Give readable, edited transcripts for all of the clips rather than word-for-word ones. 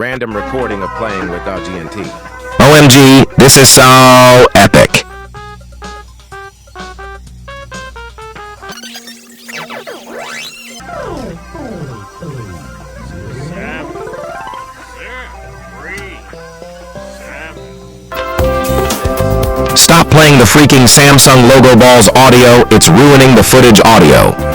random recording of playing with GNT. OMG, this is so epic. Stop playing the freaking Samsung Logo Balls audio, it's ruining the footage audio.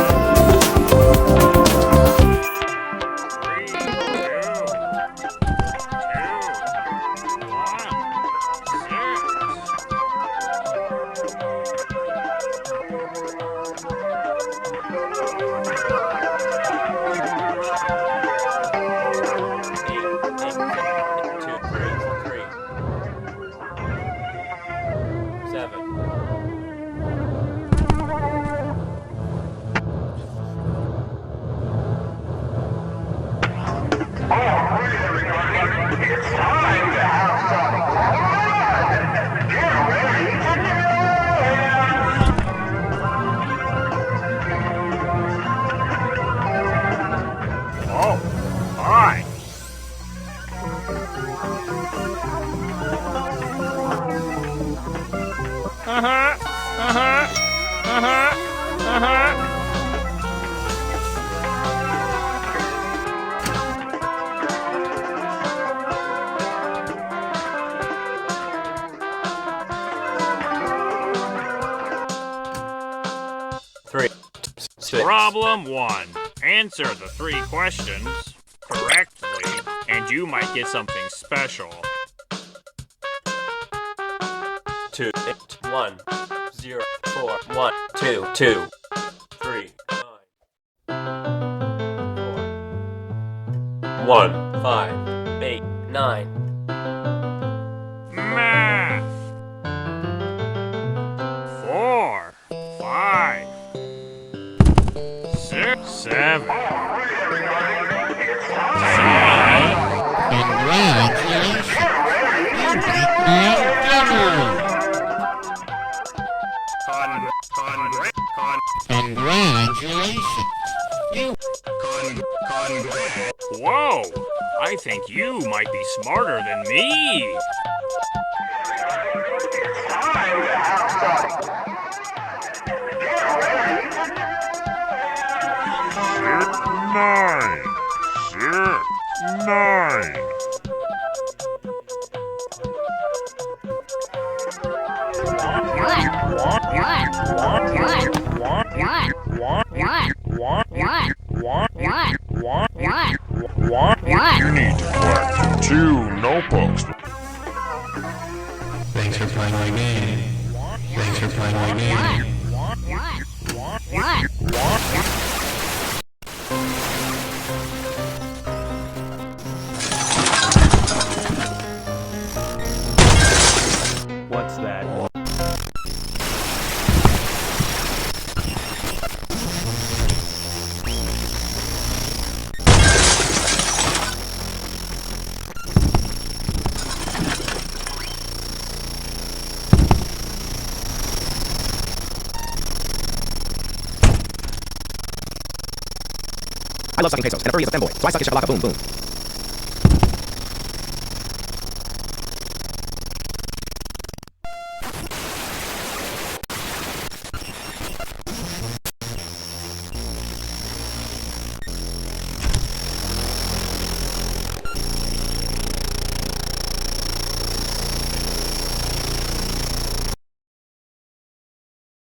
Problem 1. Answer the 3 questions correctly, and you might get something special. 2 8 1 0 4 1 2 2 3 9 4 1 5 8 9. Math. 4 5 6 7. Whoa! I think you might be smarter than me! You need to collect 2 notebooks. Thanks for playing my game. Thanks for playing my game. What's that? I love sucking pesos, and a furry is a femboy, so I suck his shakalaka boom boom.